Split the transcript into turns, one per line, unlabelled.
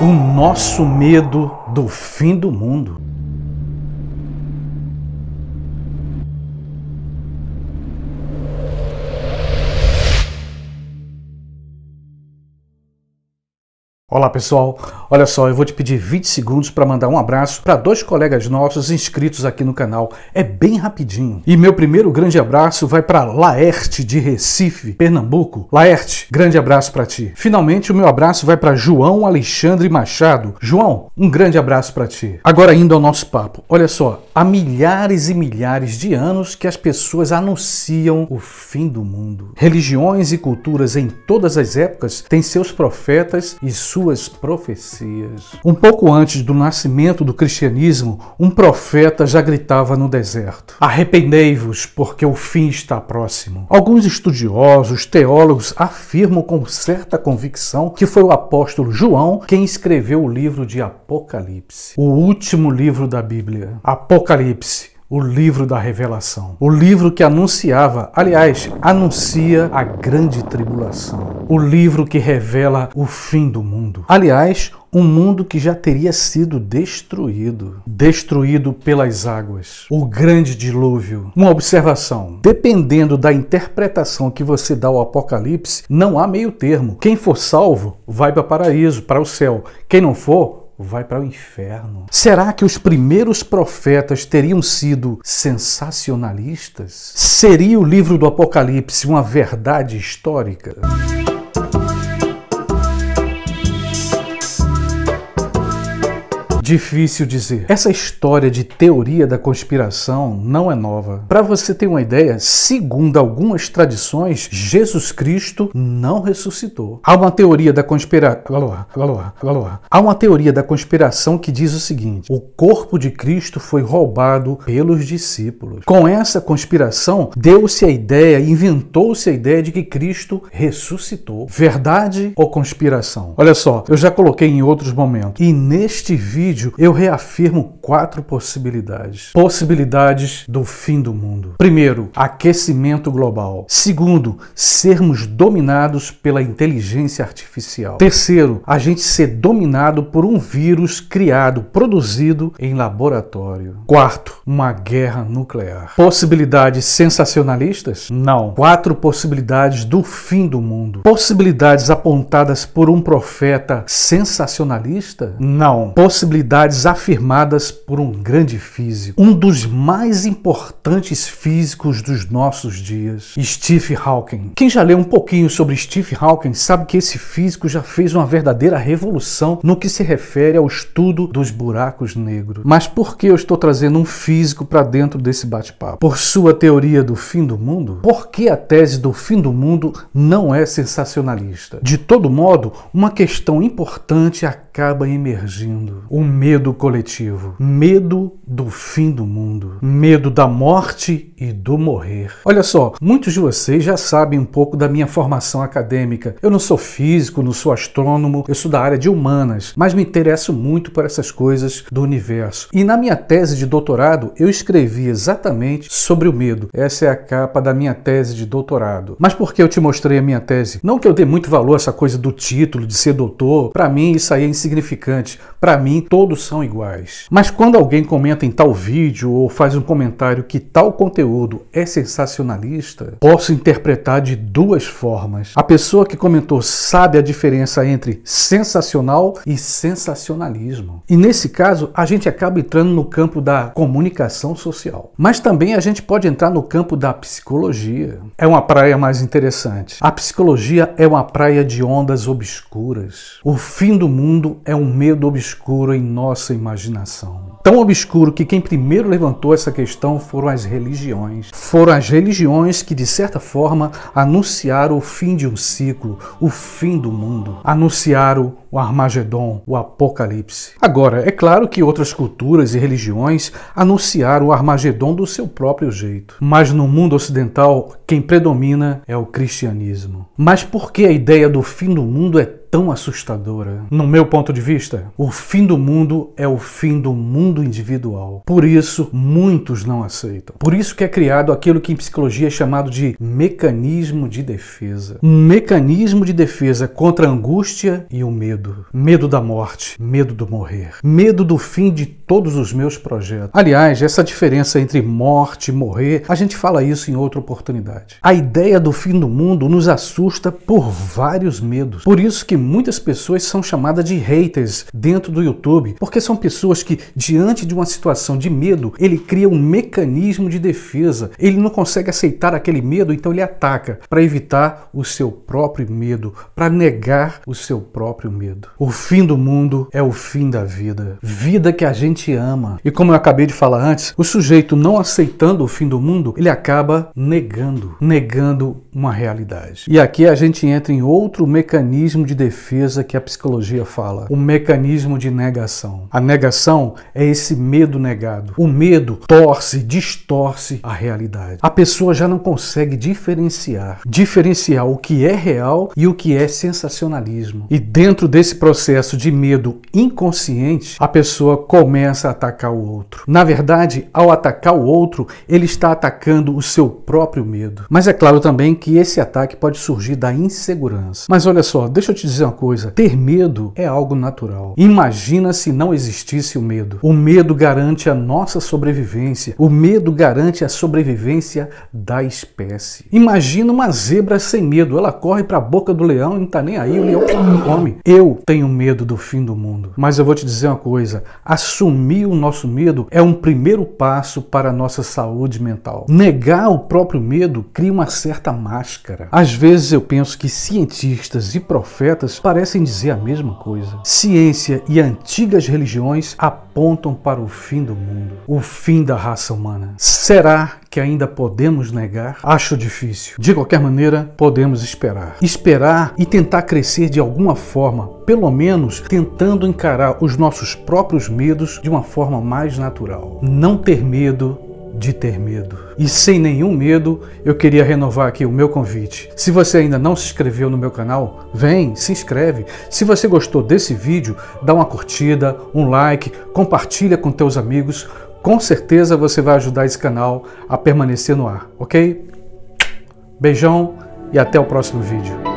O nosso medo do fim do mundo. Olá pessoal, olha só, eu vou te pedir 20 segundos para mandar um abraço para dois colegas nossos inscritos aqui no canal. É bem rapidinho. E meu primeiro grande abraço vai para Laerte de Recife, Pernambuco. Laerte, grande abraço para ti. Finalmente o meu abraço vai para João Alexandre Machado. João, um grande abraço para ti. Agora indo ao nosso papo. Olha só, há milhares e milhares de anos que as pessoas anunciam o fim do mundo. Religiões e culturas em todas as épocas têm seus profetas e suas profecias. Um pouco antes do nascimento do cristianismo, um profeta já gritava no deserto: arrependei-vos, porque o fim está próximo. Alguns estudiosos, teólogos afirmam com certa convicção que foi o apóstolo João quem escreveu o livro de Apocalipse, o último livro da Bíblia. Apocalipse, o livro da revelação, o livro que anunciava, aliás, anuncia a grande tribulação, o livro que revela o fim do mundo. Aliás, um mundo que já teria sido destruído pelas águas, o grande dilúvio. Uma observação: dependendo da interpretação que você dá ao Apocalipse, não há meio termo. Quem for salvo vai para o paraíso, para o céu. Quem não for, vai para o inferno. Será que os primeiros profetas teriam sido sensacionalistas? Seria o livro do Apocalipse uma verdade histórica? Difícil dizer. Essa história de teoria da conspiração não é nova. Para você ter uma ideia, segundo algumas tradições, Jesus Cristo não ressuscitou. Há uma teoria da conspiração que diz o seguinte: o corpo de Cristo foi roubado pelos discípulos. Com essa conspiração, deu-se a ideia, inventou-se a ideia de que Cristo ressuscitou. Verdade ou conspiração? Olha só, eu já coloquei em outros momentos. E neste vídeo eu reafirmo 4 possibilidades. Possibilidades do fim do mundo. Primeiro, aquecimento global. Segundo, sermos dominados pela inteligência artificial. Terceiro, a gente ser dominado por um vírus criado, produzido em laboratório. Quarto, uma guerra nuclear. Possibilidades sensacionalistas? Não. 4 possibilidades do fim do mundo. Possibilidades apontadas por um profeta sensacionalista? Não. Possibilidades afirmadas por um grande físico, um dos mais importantes físicos dos nossos dias, Stephen Hawking. Quem já leu um pouquinho sobre Stephen Hawking sabe que esse físico já fez uma verdadeira revolução no que se refere ao estudo dos buracos negros. Mas por que eu estou trazendo um físico para dentro desse bate-papo? Por sua teoria do fim do mundo? Por que a tese do fim do mundo não é sensacionalista? De todo modo, uma questão importante acaba emergindo: o medo coletivo, medo do fim do mundo, medo da morte e do morrer. Olha só, muitos de vocês já sabem um pouco da minha formação acadêmica. Eu não sou físico, não sou astrônomo, eu sou da área de humanas, mas me interesso muito por essas coisas do universo. E na minha tese de doutorado, eu escrevi exatamente sobre o medo. Essa é a capa da minha tese de doutorado. Mas por que eu te mostrei a minha tese? Não que eu dê muito valor a essa coisa do título, de ser doutor. Para mim, isso aí é insignificante. Para mim, todos são iguais. Mas quando alguém comenta em tal vídeo ou faz um comentário que tal conteúdo é sensacionalista, posso interpretar de 2 formas. A pessoa que comentou sabe a diferença entre sensacional e sensacionalismo. E nesse caso, a gente acaba entrando no campo da comunicação social. Mas também a gente pode entrar no campo da psicologia. É uma praia mais interessante. A psicologia é uma praia de ondas obscuras. O fim do mundo é um medo obscuro em nossa imaginação. Tão obscuro que quem primeiro levantou essa questão foram as religiões. Foram as religiões que, de certa forma, anunciaram o fim de um ciclo, o fim do mundo. Anunciaram o Armagedon, o Apocalipse. Agora, é claro que outras culturas e religiões anunciaram o Armagedon do seu próprio jeito. Mas no mundo ocidental, quem predomina é o cristianismo. Mas por que a ideia do fim do mundo é tão assustadora. No meu ponto de vista, o fim do mundo é o fim do mundo individual. Por isso, muitos não aceitam. Por isso que é criado aquilo que em psicologia é chamado de mecanismo de defesa. Um mecanismo de defesa contra a angústia e o medo. Medo da morte, medo do morrer, medo do fim de todos os meus projetos. Aliás, essa diferença entre morte e morrer, a gente fala isso em outra oportunidade. A ideia do fim do mundo nos assusta por vários medos. Por isso que muitas pessoas são chamadas de haters dentro do YouTube, porque são pessoas que, diante de uma situação de medo, ele cria um mecanismo de defesa. Ele não consegue aceitar aquele medo, então ele ataca para evitar o seu próprio medo, para negar o seu próprio medo. O fim do mundo é o fim da vida. Vida que a gente ama. E como eu acabei de falar antes, o sujeito não aceitando o fim do mundo, ele acaba negando uma realidade. E aqui a gente entra em outro mecanismo de defesa que a psicologia fala, o mecanismo de negação. A negação é esse medo negado. O medo distorce a realidade. A pessoa já não consegue diferenciar o que é real e o que é sensacionalismo. E dentro desse processo de medo inconsciente, a pessoa começa a atacar o outro. Na verdade, ao atacar o outro, ele está atacando o seu próprio medo. Mas é claro também que esse ataque pode surgir da insegurança. Mas olha só, deixa eu te dizer uma coisa. Ter medo é algo natural. Imagina se não existisse o medo. O medo garante a nossa sobrevivência. O medo garante a sobrevivência da espécie. Imagina uma zebra sem medo. Ela corre para a boca do leão e não está nem aí, o leão come. Eu tenho medo do fim do mundo. Mas eu vou te dizer uma coisa. Assumir o nosso medo é um primeiro passo para a nossa saúde mental. Negar o próprio medo cria uma certa máscara. Às vezes eu penso que cientistas e profetas parecem dizer a mesma coisa. Ciência e antigas religiões apontam para o fim do mundo, o fim da raça humana. Será que ainda podemos negar? Acho difícil. De qualquer maneira, podemos esperar. Esperar e tentar crescer de alguma forma, pelo menos tentando encarar os nossos próprios medos de uma forma mais natural. Não ter medo de ter medo. E sem nenhum medo, eu queria renovar aqui o meu convite. Se você ainda não se inscreveu no meu canal, vem, se inscreve. Se você gostou desse vídeo, dá uma curtida, um like, compartilha com teus amigos. Com certeza você vai ajudar esse canal a permanecer no ar, ok? Beijão e até o próximo vídeo.